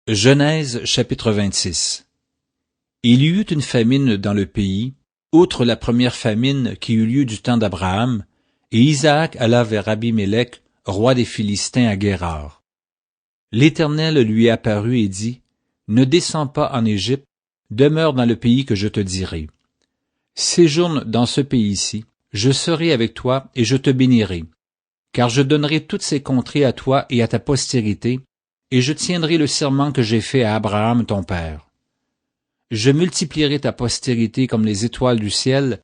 Genèse chapitre 26. Il y eut une famine dans le pays, outre la première famine qui eut lieu du temps d'Abraham, et Isaac alla vers Abimélec, roi des Philistins à Guérar. L'Éternel lui apparut et dit, « Ne descends pas en Égypte, demeure dans le pays que je te dirai. Séjourne dans ce pays-ci, je serai avec toi et je te bénirai, car je donnerai toutes ces contrées à toi et à ta postérité, et je tiendrai le serment que j'ai fait à Abraham ton père. Je multiplierai ta postérité comme les étoiles du ciel,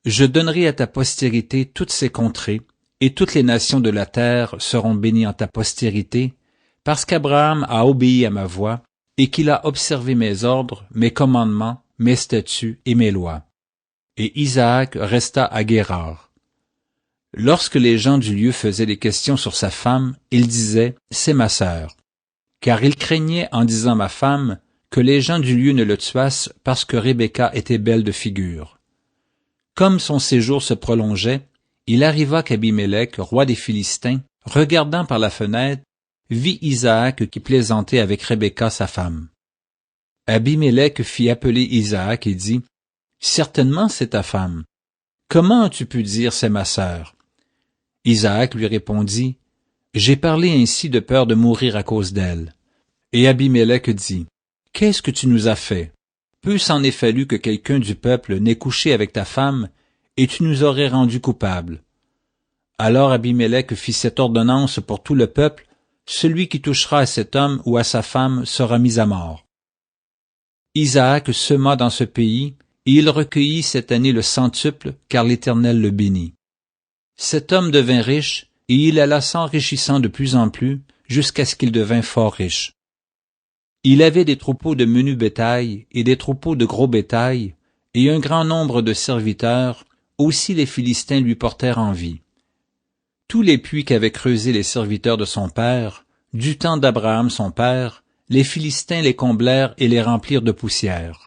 je donnerai à ta postérité toutes ces contrées, et toutes les nations de la terre seront bénies en ta postérité, parce qu'Abraham a obéi à ma voix, et qu'il a observé mes ordres, mes commandements, mes statuts et mes lois. » Et Isaac resta à Guérar. Lorsque les gens du lieu faisaient des questions sur sa femme, il disait, « C'est ma sœur. » Car il craignait, en disant ma femme, que les gens du lieu ne le tuassent parce que Rebecca était belle de figure. Comme son séjour se prolongeait, il arriva qu'Abimélec, roi des Philistins, regardant par la fenêtre, vit Isaac qui plaisantait avec Rebecca sa femme. Abimélec fit appeler Isaac et dit, « Certainement c'est ta femme. Comment as-tu pu dire c'est ma sœur? » Isaac lui répondit, « J'ai parlé ainsi de peur de mourir à cause d'elle. » Et Abimélec dit, « Qu'est-ce que tu nous as fait? Peu s'en est fallu que quelqu'un du peuple n'ait couché avec ta femme, et tu nous aurais rendus coupables. » Alors Abimélec fit cette ordonnance pour tout le peuple, « Celui qui touchera à cet homme ou à sa femme sera mis à mort. » Isaac sema dans ce pays, et il recueillit cette année le centuple, car l'Éternel le bénit. Cet homme devint riche, et il alla s'enrichissant de plus en plus, jusqu'à ce qu'il devint fort riche. Il avait des troupeaux de menu bétail et des troupeaux de gros bétail, et un grand nombre de serviteurs, aussi les Philistins lui portèrent envie. Tous les puits qu'avaient creusés les serviteurs de son père, du temps d'Abraham son père, les Philistins les comblèrent et les remplirent de poussière.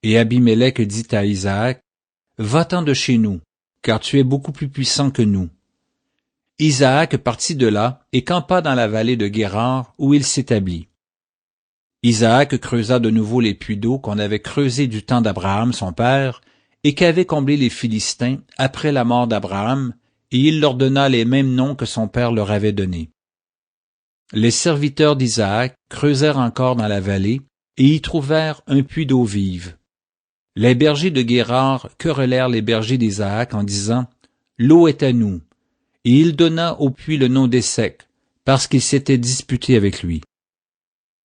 Et Abimélec dit à Isaac, « Va-t'en de chez nous, car tu es beaucoup plus puissant que nous. » Isaac partit de là et campa dans la vallée de Guérar, où il s'établit. Isaac creusa de nouveau les puits d'eau qu'on avait creusés du temps d'Abraham son père, et qu'avaient comblés les Philistins après la mort d'Abraham, et il leur donna les mêmes noms que son père leur avait donnés. Les serviteurs d'Isaac creusèrent encore dans la vallée, et y trouvèrent un puits d'eau vive. Les bergers de Guérar querellèrent les bergers d'Isaac en disant, « L'eau est à nous. » Et il donna au puits le nom d'Essec, parce qu'il s'était disputé avec lui.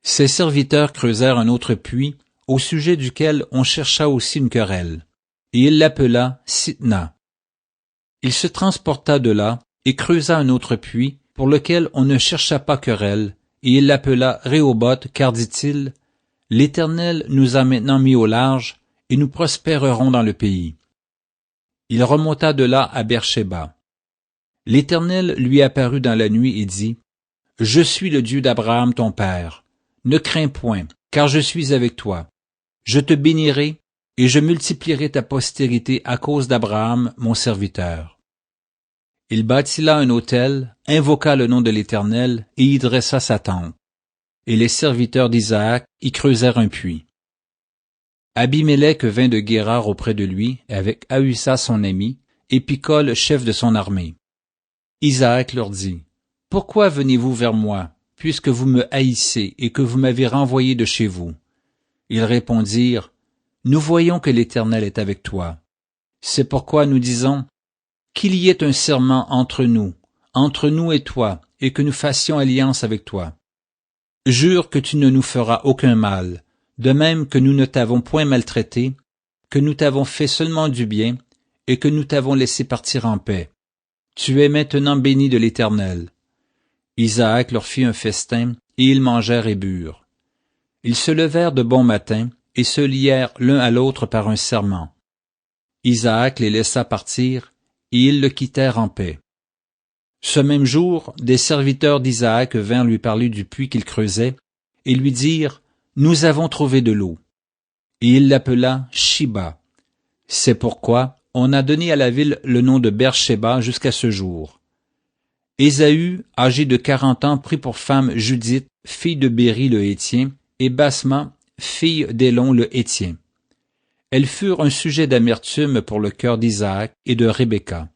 Ses serviteurs creusèrent un autre puits, au sujet duquel on chercha aussi une querelle, et il l'appela Sitna. Il se transporta de là, et creusa un autre puits, pour lequel on ne chercha pas querelle, et il l'appela Rehoboth, car dit-il, « L'Éternel nous a maintenant mis au large, et nous prospérerons dans le pays. » Il remonta de là à Beersheba. L'Éternel lui apparut dans la nuit et dit, « Je suis le Dieu d'Abraham ton père. Ne crains point, car je suis avec toi. Je te bénirai, et je multiplierai ta postérité à cause d'Abraham, mon serviteur. » Il bâtit là un autel, invoqua le nom de l'Éternel, et y dressa sa tente. Et les serviteurs d'Isaac y creusèrent un puits. Abimélec vint de Guérar auprès de lui, avec Ahusa son ami, et Picol, chef de son armée. Isaac leur dit, « Pourquoi venez-vous vers moi, puisque vous me haïssez et que vous m'avez renvoyé de chez vous? » Ils répondirent, « Nous voyons que l'Éternel est avec toi. C'est pourquoi nous disons, qu'il y ait un serment entre nous et toi, et que nous fassions alliance avec toi. Jure que tu ne nous feras aucun mal, de même que nous ne t'avons point maltraité, que nous t'avons fait seulement du bien, et que nous t'avons laissé partir en paix. Tu es maintenant béni de l'Éternel. » Isaac leur fit un festin, et ils mangèrent et burent. Ils se levèrent de bon matin, et se lièrent l'un à l'autre par un serment. Isaac les laissa partir, et ils le quittèrent en paix. Ce même jour, des serviteurs d'Isaac vinrent lui parler du puits qu'il creusait, et lui dirent, « Nous avons trouvé de l'eau. » Et il l'appela Shiba. C'est pourquoi on a donné à la ville le nom de Beersheba jusqu'à ce jour. Ésaü, âgé de 40 ans, prit pour femme Judith, fille de Béri le Hétien, et Basma, fille d'Élon le Hétien. Elles furent un sujet d'amertume pour le cœur d'Isaac et de Rebecca.